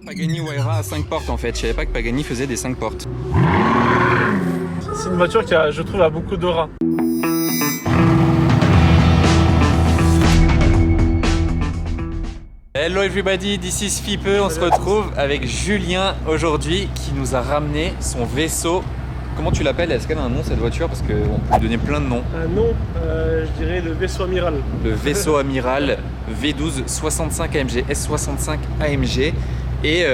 Pagani Huayra à 5 portes en fait, je savais pas que Pagani faisait des 5 portes. C'est une voiture qui a, je trouve, a beaucoup d'aura. Hello everybody, this is Fipe, on se retrouve avec Julien aujourd'hui qui nous a ramené son vaisseau. Comment tu l'appelles? Est-ce qu'elle a un nom cette voiture? Parce qu'on peut lui donner plein de noms. Un nom, je dirais le vaisseau amiral. Le vaisseau amiral V12 65 AMG, S65 AMG. Et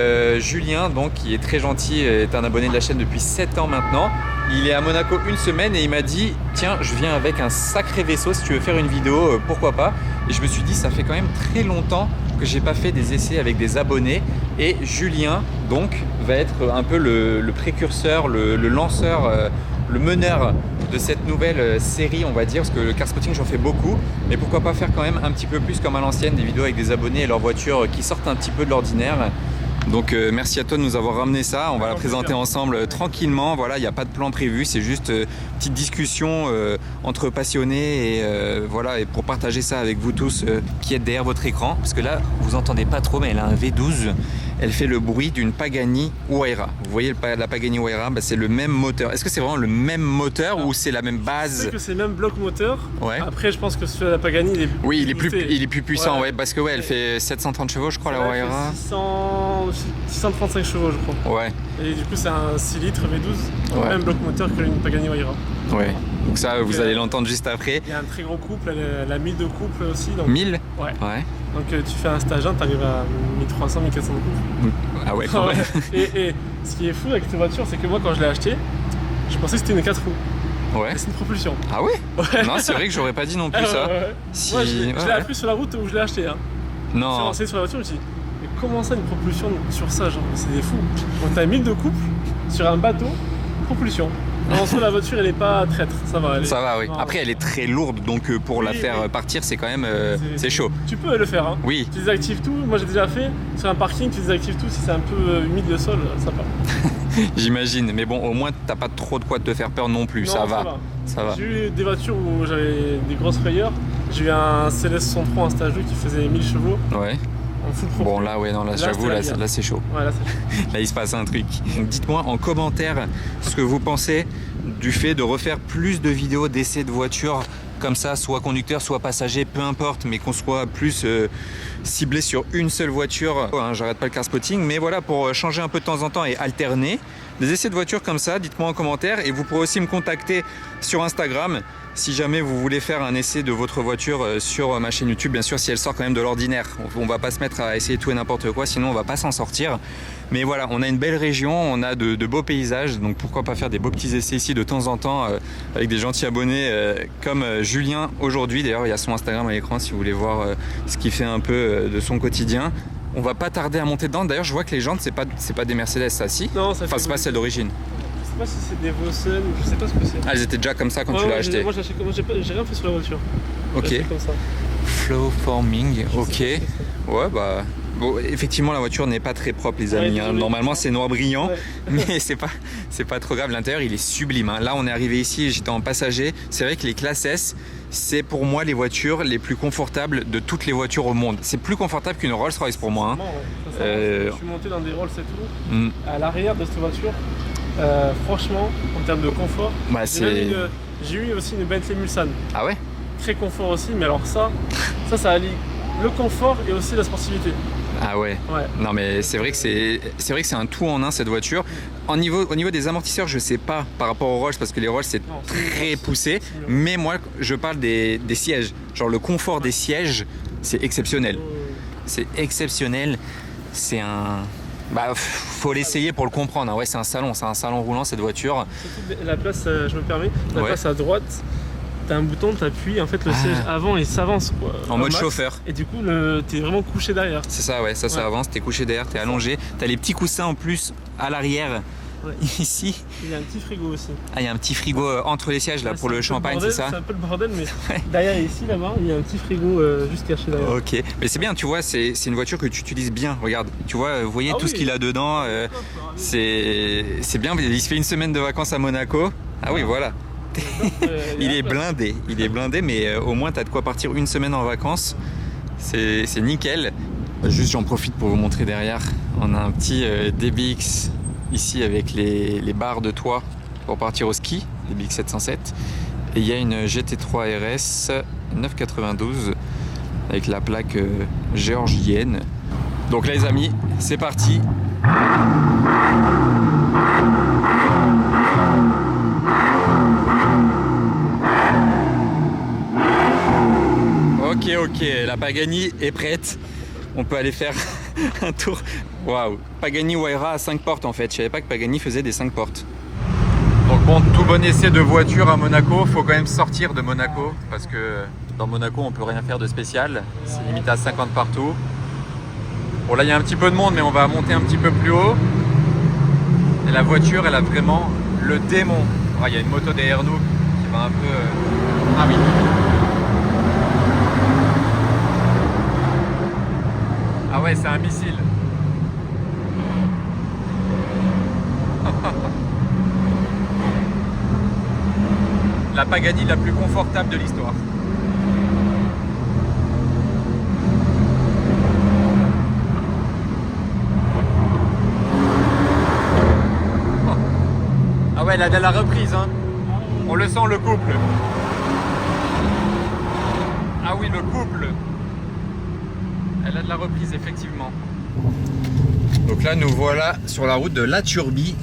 Julien, donc, qui est très gentil, est un abonné de la chaîne depuis 7 ans maintenant. Il est à Monaco une semaine et il m'a dit tiens, je viens avec un sacré vaisseau, si tu veux faire une vidéo, pourquoi pas. Et je me suis dit ça fait quand même très longtemps que j'ai pas fait des essais avec des abonnés. Et Julien, donc, va être un peu le précurseur, le lanceur, le meneur de cette nouvelle série, on va dire, parce que le car spotting j'en fais beaucoup, mais pourquoi pas faire quand même un petit peu plus comme à l'ancienne, des vidéos avec des abonnés et leurs voitures qui sortent un petit peu de l'ordinaire. Donc merci à toi de nous avoir ramené ça, on va la présenter ensemble tranquillement, voilà, il n'y a pas de plan prévu, c'est juste petite discussion entre passionnés et voilà, et pour partager ça avec vous tous qui êtes derrière votre écran, parce que là vous entendez pas trop, mais elle a un V12, elle fait le bruit d'une Pagani Huayra. Vous voyez la Pagani Huayra, bah, c'est le même moteur. Est-ce que c'est vraiment le même moteur ou c'est la même base? Je sais que c'est le même bloc moteur. Ouais. Après, je pense que celui de la Pagani, il est plus puissant, ouais, parce que ouais, elle fait 730 chevaux, je crois, la Huayra. 635 chevaux, je crois. Ouais. Et du coup, c'est un 6 litres V12, Ouais. même bloc moteur que une Pagani Huayra. Ouais. Donc ça, vous allez l'entendre juste après. Il y a un très gros couple, elle a 1000 de couple aussi. Donc... 1000? Ouais. Ouais. Donc tu fais un stage 1, tu arrives à 1300, 1400 de couple. Ah ouais, quand même. Et ce qui est fou avec cette voiture, c'est que moi, quand je l'ai achetée, je pensais que c'était une 4 roues. Ouais. Et c'est une propulsion. Ah ouais? Ouais. Non, c'est vrai que j'aurais pas dit non plus ça. Ouais. Si... Moi, je l'ai appris sur la route où je l'ai acheté. Hein. Je me suis Non. renseigné sur la voiture, je me suis dit, mais comment ça une propulsion sur ça, genre, c'est des fous. Donc t'as 1000 de couple sur un bateau, propulsion. En soi, la voiture, elle est pas traître, ça va. Ça va, oui. Non. Après, elle est très lourde, donc pour la faire partir, c'est quand même c'est chaud. Tu peux le faire, hein. Oui. Tu désactives tout. Moi, j'ai déjà fait sur un parking, tu désactives tout. Si c'est un peu humide le sol, ça va. J'imagine. Mais bon, au moins, t'as pas trop de quoi te faire peur non plus. Non, ça va. Ça va. J'ai eu des voitures où j'avais des grosses frayeurs. J'ai eu un CLS 103 en stage 2 qui faisait 1000 chevaux. Ouais. En full propre. Bon, là, ouais, non, là, j'avoue, là, c'est chaud. Ouais, là, c'est chaud. Là, il se passe un truc. Dites-moi en commentaire ce que vous pensez du fait de refaire plus de vidéos d'essais de voitures comme ça, soit conducteur, soit passager, peu importe, mais qu'on soit plus ciblé sur une seule voiture. Hein, j'arrête pas le car spotting, mais voilà, pour changer un peu de temps en temps et alterner des essais de voitures comme ça, dites-moi en commentaire. Et vous pourrez aussi me contacter sur Instagram si jamais vous voulez faire un essai de votre voiture sur ma chaîne YouTube, bien sûr, si elle sort quand même de l'ordinaire. On va pas se mettre à essayer tout et n'importe quoi, sinon on va pas s'en sortir. Mais voilà, on a une belle région, on a de beaux paysages, donc pourquoi pas faire des beaux petits essais ici de temps en temps avec des gentils abonnés comme Julien aujourd'hui. D'ailleurs, il y a son Instagram à l'écran si vous voulez voir ce qu'il fait un peu de son quotidien. On va pas tarder à monter dedans. D'ailleurs, je vois que les jantes, c'est pas des Mercedes, ça, si? Non, ça enfin, c'est pas celle d'origine. Je sais pas si c'est des Vossen, je sais pas ce que c'est. Ah, elles étaient déjà comme ça quand tu l'as acheté? Moi, j'ai rien fait sur la voiture. Ok. J'ai acheté comme ça. Flow forming, ok. Ouais, bah. Bon, effectivement, la voiture n'est pas très propre, les amis. Hein. Normalement, c'est noir brillant, mais c'est pas trop grave. L'intérieur, il est sublime. Hein. Là, on est arrivé ici, j'étais en passager. C'est vrai que les classes S, c'est pour moi les voitures les plus confortables de toutes les voitures au monde. C'est plus confortable qu'une Rolls-Royce pour moi. Hein. Je suis monté dans des Rolls et tout. À l'arrière de cette voiture, franchement, en termes de confort, bah, j'ai eu aussi une Bentley Mulsanne. Ah ouais? Très confort aussi, mais alors ça allie le confort et aussi la sportivité. Ah ouais. Non mais c'est vrai que c'est un tout en un cette voiture. Au niveau des amortisseurs, je sais pas par rapport aux Rolls parce que les Rolls c'est très poussé. Mais moi je parle des sièges. Genre le confort des sièges, c'est exceptionnel. C'est exceptionnel. C'est un. Bah faut l'essayer pour le comprendre. Ouais, c'est un salon roulant cette voiture. Surtout la place, je me permets, la place à droite. T'as un bouton, t'appuies, en fait le siège avant il s'avance quoi. En mode chauffeur. Et du coup t'es vraiment couché derrière. C'est ça, ouais, ça avance, t'es couché derrière, t'es allongé. T'as les petits coussins en plus à l'arrière. Ouais. Ici. Il y a un petit frigo aussi. Ah, il y a un petit frigo entre les sièges là pour le champagne, c'est ça? C'est un peu le bordel, mais derrière ici, là-bas, il y a un petit frigo juste caché derrière. Ok, mais c'est bien, tu vois, c'est une voiture que tu utilises bien. Regarde, tu vois, vous voyez tout ce qu'il a dedans. C'est bien, il se fait une semaine de vacances à Monaco. Ah oui, voilà. Il est blindé, mais au moins tu as de quoi partir une semaine en vacances. C'est nickel. Juste j'en profite pour vous montrer derrière. On a un petit DBX ici avec les barres de toit pour partir au ski, DBX 707. Et il y a une GT3 RS 992 avec la plaque géorgienne. Donc là les amis, c'est parti. Ok, la Pagani est prête. On peut aller faire un tour. Waouh, Pagani Huayra à 5 portes en fait. Je savais pas que Pagani faisait des 5 portes. Donc bon, tout bon essai de voiture à Monaco. Faut quand même sortir de Monaco parce que dans Monaco on peut rien faire de spécial. C'est limité à 50 partout. Bon là il y a un petit peu de monde mais on va monter un petit peu plus haut. Et la voiture elle a vraiment le démon. Ah, il y a une moto derrière nous qui va un peu... Ah oui. Ah ouais, c'est un missile. La Pagani la plus confortable de l'histoire. Ah ouais, elle a de la reprise, hein. On le sent, le couple. Ah oui, le couple. Elle a de la reprise, effectivement. Donc là, nous voilà sur la route de La Turbie,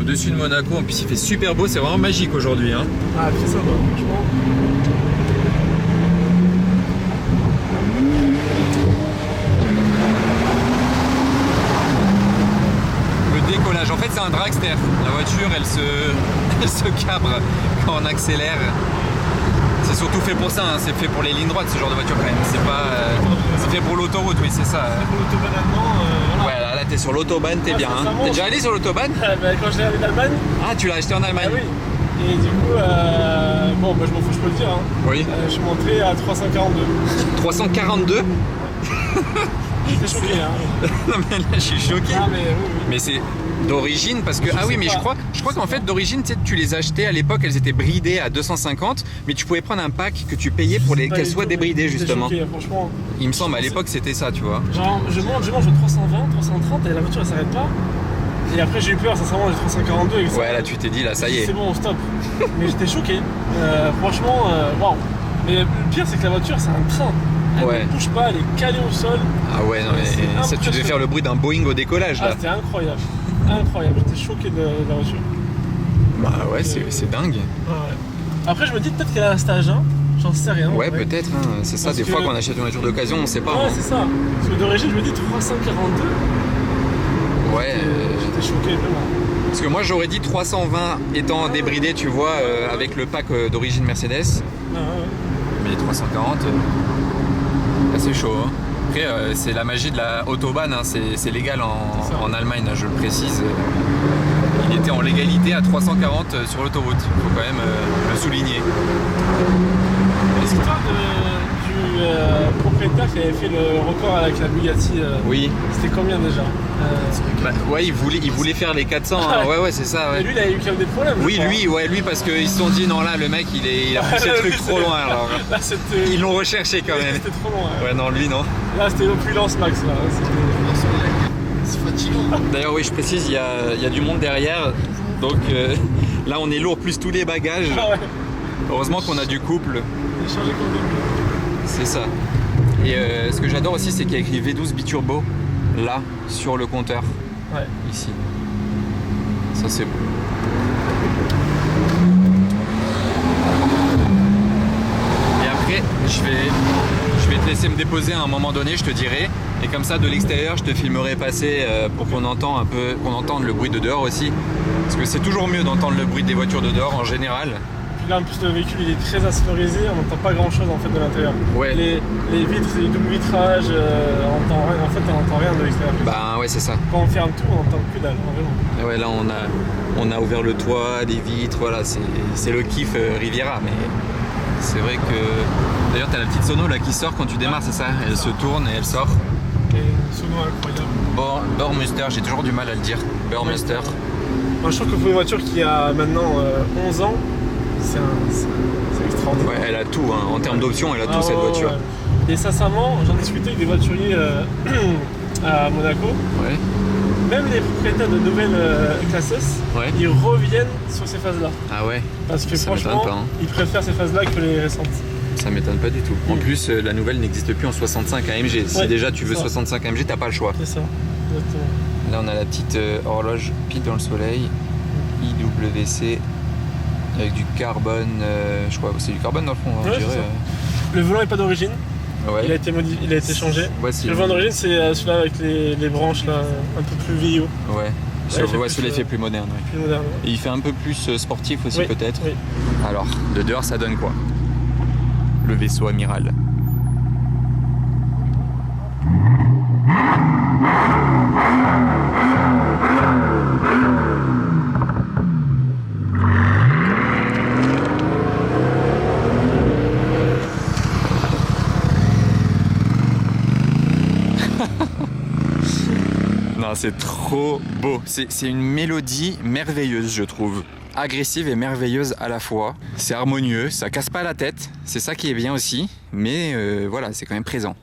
au-dessus de Monaco. En plus, il fait super beau, c'est vraiment magique aujourd'hui, hein. Ah, c'est ça, franchement. Le décollage, en fait, c'est un dragster. La voiture, elle se cabre quand on accélère. C'est surtout fait pour ça, hein. C'est fait pour les lignes droites ce genre de voiture quand même. C'est pas. C'est fait pour l'autoroute, oui, c'est ça. Pour l'autobahn allemand, voilà. Ouais, là t'es sur l'autobahn, t'es bien. Hein. T'es déjà allé sur l'autobahn? Quand je l'ai allé d'Allemagne. Ah, tu l'as acheté en Allemagne? Ah oui. Et du coup, bon, bah, je m'en fous, je peux le dire. Hein. Oui. Je suis monté à 342. 342? J'étais choqué, hein. Non mais là je suis choqué. Ah, mais oui. Mais c'est d'origine parce que... Ah oui, mais je crois qu'en fait d'origine tu les achetais à l'époque, elles étaient bridées à 250, mais tu pouvais prendre un pack que tu payais pour qu'elles soient débridées justement. Choqué, franchement. Il me semble à l'époque c'était ça, tu vois. Genre je monte au 320, 330 et la voiture elle s'arrête pas. Et après j'ai eu peur, sincèrement, j'ai 342 et ouais, là tu t'es dit, là ça y est. C'est bon, stop. Mais j'étais choqué. Franchement, waouh. Mais le pire c'est que la voiture c'est un train. Elle ouais. ne bouge pas, elle est calée au sol. Ah ouais, non mais ça, tu devais faire le bruit d'un Boeing au décollage là. Ah, c'était incroyable. Incroyable, j'étais choqué de la voiture. Bah ouais, c'est dingue. Ouais. Après je me dis peut-être qu'elle a un stage 1, j'en sais rien. Ouais, peut-être, hein. C'est ça, des fois qu'on achète une voiture d'occasion, on sait pas. Ouais, hein. c'est ça. Parce que d'origine je me dis 342. Ouais. J'étais choqué vraiment. Parce que moi j'aurais dit 320 étant débridé, tu vois, avec le pack d'origine Mercedes. Ah, ouais. Mais 340, là c'est chaud. Hein. Après, c'est la magie de la autobahn, hein. C'est légal en Allemagne, je le précise. Il était en légalité à 340 sur l'autoroute, il faut quand même le souligner. L'histoire du propriétaire qui avait fait le record avec la Bugatti, oui. C'était combien déjà ouais, il voulait faire les 400, hein. Ouais, c'est ça. Ouais. Et lui, il a eu quand même des problèmes. Oui, lui, parce qu'ils se sont dit, non, là, le mec, il a poussé le truc trop loin. Alors. Là, ils l'ont recherché quand même. C'était trop loin. Ouais, non, lui, non. Là, c'était l'opulence max. Là. C'est fatigant. D'ailleurs, oui, je précise, il y a du monde derrière. Donc là, on est lourd, plus tous les bagages. Ah ouais. Heureusement qu'on a du couple. Il a changé comme début. C'est ça. Et ce que j'adore aussi, c'est qu'il y a écrit V12 biturbo là, sur le compteur. Ouais. Ici. Ça, c'est beau. Et après, je vais te laisser me déposer à un moment donné, je te dirai. Et comme ça, de l'extérieur, je te filmerai passer pour qu'on entende le bruit de dehors aussi. Parce que c'est toujours mieux d'entendre le bruit des voitures de dehors en général. Puis là, en plus, le véhicule il est très asphérisé, on n'entend pas grand chose en fait de l'intérieur. Ouais. Les vitres, c'est du double vitrage, on n'entend rien de l'extérieur. Bah ouais, c'est ça. Quand on ferme tout, on n'entend plus dalle, vraiment. Et ouais, là, on a ouvert le toit, des vitres, voilà, c'est le kiff Riviera. Mais c'est vrai que. D'ailleurs, t'as la petite sono là qui sort quand tu démarres, c'est ça? Elle se tourne et elle sort. Et sono incroyable. Burmester, j'ai toujours du mal à le dire. Burmester. Moi, je trouve que pour une voiture qui a maintenant 11 ans, c'est extraordinaire. Ouais, elle a tout, hein. En termes d'options, elle a tout cette voiture. Ouais. Et sincèrement, j'en discutais avec des voituriers à Monaco. Ouais. Même les propriétaires de nouvelles classes S, Ouais. ils reviennent sur ces phases-là. Ah ouais. Parce que Ça franchement, m'étonne pas, hein. ils préfèrent ces phases-là que les récentes. Ça m'étonne pas du tout. En plus, la nouvelle n'existe plus en 65 AMG. Si Ouais, déjà tu veux ça. 65 AMG, t'as pas le choix. C'est ça, exactement. Là, on a la petite horloge pile dans le soleil, IWC, avec du carbone. Je crois que c'est du carbone dans le fond, hein, Ouais, je dirais. c'est ça. Le volant n'est pas d'origine, Ouais. il a été il a été changé. Ouais, c'est Le volant d'origine, c'est celui-là avec les branches là, un peu plus vieillot, Ouais. Celui-là, il fait plus moderne. Ouais. plus moderne. Et il fait un peu plus sportif aussi, Oui, peut-être. oui. Alors, de dehors, ça donne quoi? Le vaisseau amiral. Non, c'est trop beau. C'est une mélodie merveilleuse, je trouve. Agressive et merveilleuse à la fois. C'est harmonieux, ça casse pas la tête. C'est ça qui est bien aussi. Mais voilà, c'est quand même présent.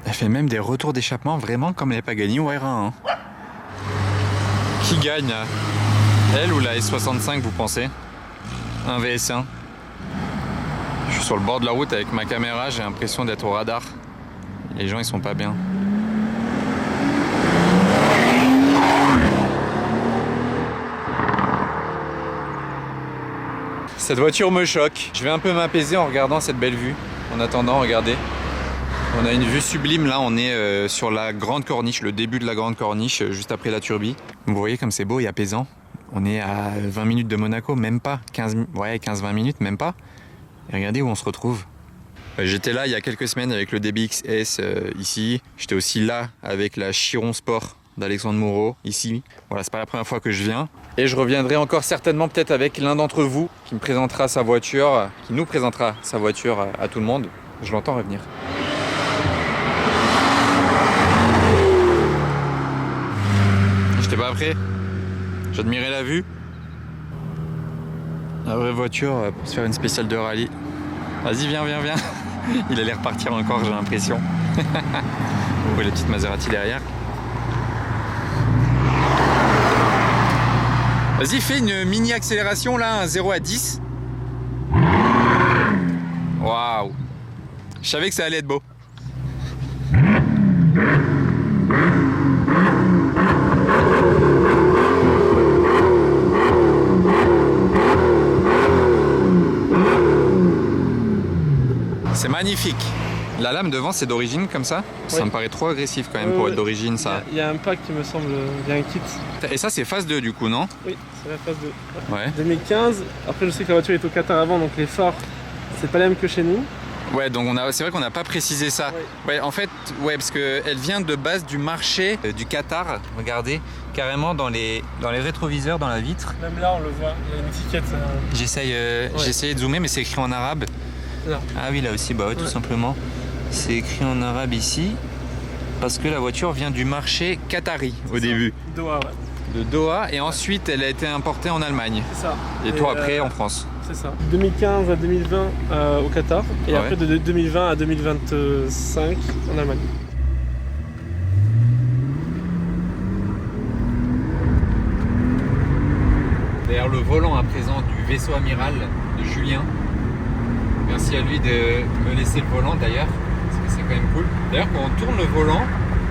Elle fait même des retours d'échappement vraiment comme les Pagani ou R1. Hein. Qui gagne là? Elle ou la S65 vous pensez? Un VS1. Je suis sur le bord de la route avec ma caméra, j'ai l'impression d'être au radar. Les gens ils sont pas bien. Cette voiture me choque. Je vais un peu m'apaiser en regardant cette belle vue. En attendant, regardez. On a une vue sublime là, on est sur la grande corniche, le début de la grande corniche, juste après la Turbie. Vous voyez comme c'est beau et apaisant. On est à 20 minutes de Monaco, même pas. 15-20 minutes, même pas. Et regardez où on se retrouve. J'étais là il y a quelques semaines avec le DBX-S ici. J'étais aussi là avec la Chiron Sport d'Alexandre Moreau ici. Voilà, c'est pas la première fois que je viens. Et je reviendrai encore certainement peut-être avec l'un d'entre vous qui me présentera sa voiture, qui nous présentera sa voiture à tout le monde. Je l'entends revenir. J'étais pas prêt. J'admirais la vue. La vraie voiture pour se faire une spéciale de rallye. Vas-y, viens. Il allait repartir encore, j'ai l'impression. Oh, la petite Maserati derrière. Vas-y, fais une mini accélération là, un 0 à 10. Waouh. Je savais que ça allait être beau. C'est magnifique. La lame devant, c'est d'origine comme ça? Ça Oui. me paraît trop agressif quand même pour être d'origine ça. Il y a un pack qui me semble, il y a un kit. Et ça, c'est phase 2 du coup, non? Oui, c'est la phase 2. Ouais. 2015, après je sais que la voiture est au Qatar avant, donc les phares, c'est pas les mêmes que chez nous. Ouais, donc c'est vrai qu'on n'a pas précisé ça. Ouais. Ouais, en fait, ouais, parce qu'elle vient de base du marché du Qatar. Regardez, carrément dans les rétroviseurs, dans la vitre. Même là, on le voit, il y a une étiquette. J'ai essayé de zoomer, mais c'est écrit en arabe. Là. Ah oui, là aussi, bah ouais, tout simplement. C'est écrit en arabe ici, parce que la voiture vient du marché qatari au début. Doha, ouais. De Doha, et ensuite elle a été importée en Allemagne. C'est ça. Et toi après en France. C'est ça. 2015 à 2020 au Qatar, et Ouais. après de 2020 à 2025 en Allemagne. D'ailleurs, le volant à présent du vaisseau amiral de Julien. Merci à lui de me laisser le volant d'ailleurs, parce que c'est quand même cool. D'ailleurs, quand on tourne le volant,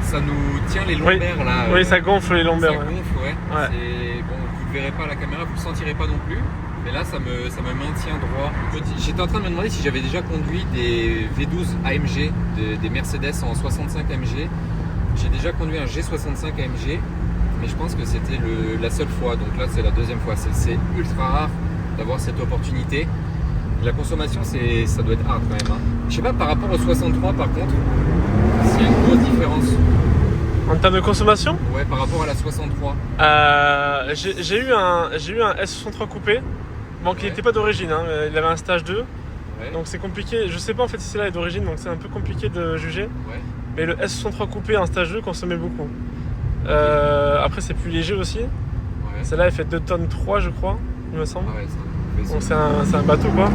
ça nous tient les lombaires là. Oui, ça gonfle les lombaires. Ça ouais. gonfle, ouais. Ouais. Bon, vous ne le verrez pas à la caméra, vous ne le sentirez pas non plus. Mais là, ça me maintient droit. J'étais en train de me demander si j'avais déjà conduit des V12 AMG, des Mercedes en 65 AMG. J'ai déjà conduit un G65 AMG, mais je pense que c'était la seule fois. Donc là, c'est la deuxième fois. C'est ultra rare d'avoir cette opportunité. La consommation, ça doit être hard quand même. Hein. Je sais pas, par rapport au 63 par contre, s'il y a une grosse différence. En termes de consommation, Ouais, par rapport à la 63. j'ai eu un S63 coupé. Bon, qui Ouais. n'était pas d'origine, hein, il avait un stage 2. Ouais. Donc c'est compliqué, je sais pas en fait si celle-là est d'origine, donc c'est un peu compliqué de juger. Ouais. Mais le S63 coupé en stage 2 consommait beaucoup. Après c'est plus léger aussi. Ouais. Celle-là elle fait 2 tonnes 3 je crois, il me semble. Ah ouais, c'est un Donc c'est un bateau quoi.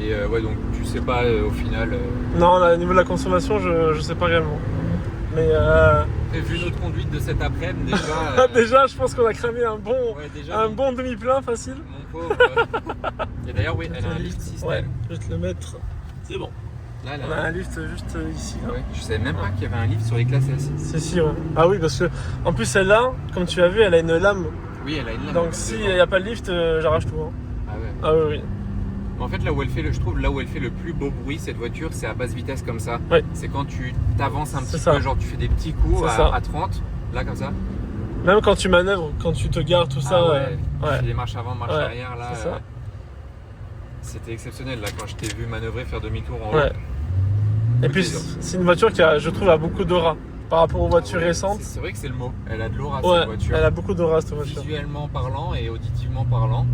Et ouais, donc tu sais pas au final. Non, là, au niveau de la consommation, je sais pas réellement. Mais Vu notre conduite de cet après-midi, déjà. déjà, je pense qu'on a cramé un Ouais, déjà, un bon demi-plein facile. mon pauvre. Et d'ailleurs, oui, elle a un lift système. Ouais, je vais te le mettre. C'est bon. Là, On a un lift juste ici. Là. Ouais, je savais même pas qu'il y avait un lift sur les classes S. Si, ouais. Ah oui, parce que en plus celle-là, comme tu as vu, elle a une lame. Oui, elle a une lame. Donc s'il n'y a pas de lift, j'arrache tout. Hein. Ah ouais. Ah oui, oui. Mais en fait, là où elle fait je trouve là où elle fait le plus beau bruit, cette voiture, c'est à basse vitesse comme ça. Ouais. C'est quand tu t'avances un petit ça. peu, genre tu fais des petits coups à 30, là comme ça. Même quand tu manœuvres, quand tu te gares, tout ça. Ouais. Tu ouais. fais des marches avant, marches Ouais, arrière, là. c'est ça. C'était exceptionnel là quand je t'ai vu manœuvrer, faire demi-tour en haut. Ouais. Et puis Plaisir. c'est une voiture qui a, je trouve, a beaucoup d'aura par rapport aux voitures Ouais, récentes. C'est vrai que c'est le mot. Elle a de l'aura Ouais, cette voiture. elle a beaucoup d'aura cette voiture. Visuellement parlant et auditivement parlant.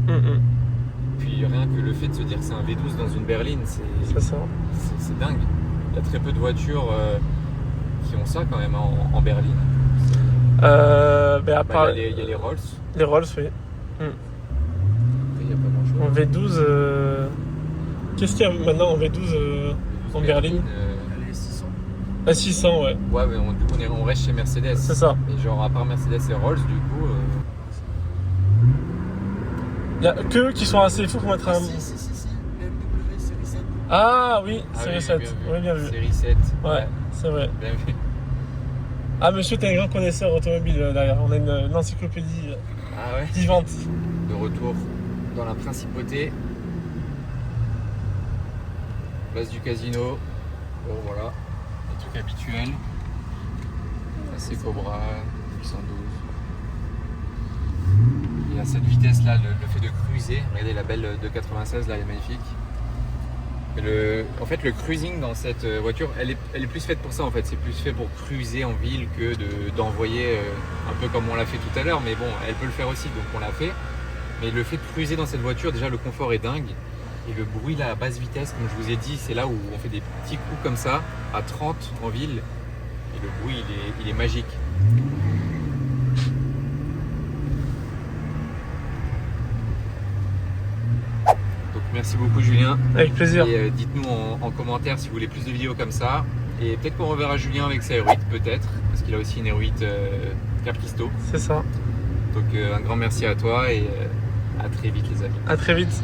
Puis rien que le fait de se dire que c'est un V12 dans une berline, C'est ça. c'est dingue. Il y a très peu de voitures qui ont ça quand même en berline. Ben à part Il y a les Rolls. les Rolls, oui. Après, il n'y a pas En grand-chose. V12, qu'est-ce qu'il y a maintenant en V12 en berline Les 600. À 600, ouais. Ouais, mais du coup, on reste chez Mercedes. C'est ça. Et genre, à part Mercedes et Rolls, du coup. Il y a que eux qui sont assez fous pour mettre un. Si. BMW série 7. Ah oui, Ah série oui, 7. bien vu. Oui, bien vu. Série 7. Ouais, c'est vrai. Bien vu. Ah, monsieur, t'es un grand connaisseur automobile derrière. On a une encyclopédie Ah ouais. vivante. De retour dans la principauté. Base du casino. Bon, voilà. Les trucs habituels. Ça, c'est Cobra 812. Il y a cette vitesse là, le fait de cruiser. Regardez la belle de 96 là, elle est magnifique. Et en fait, le cruising dans cette voiture, elle est plus faite pour ça en fait. C'est plus fait pour cruiser en ville que d'envoyer un peu comme on l'a fait tout à l'heure. Mais bon, elle peut le faire aussi, donc on l'a fait. Mais le fait de cruiser dans cette voiture, déjà le confort est dingue. Et le bruit là à basse vitesse, comme je vous ai dit, c'est là où on fait des petits coups comme ça, à 30 en ville. Et le bruit, il est magique. Donc merci beaucoup Julien. Avec plaisir. Et dites-nous en commentaire si vous voulez plus de vidéos comme ça. Et peut-être qu'on reverra Julien avec sa R8, peut-être, parce qu'il a aussi une R8 Capristo. C'est ça. Donc un grand merci à toi et à très vite les amis. À très vite.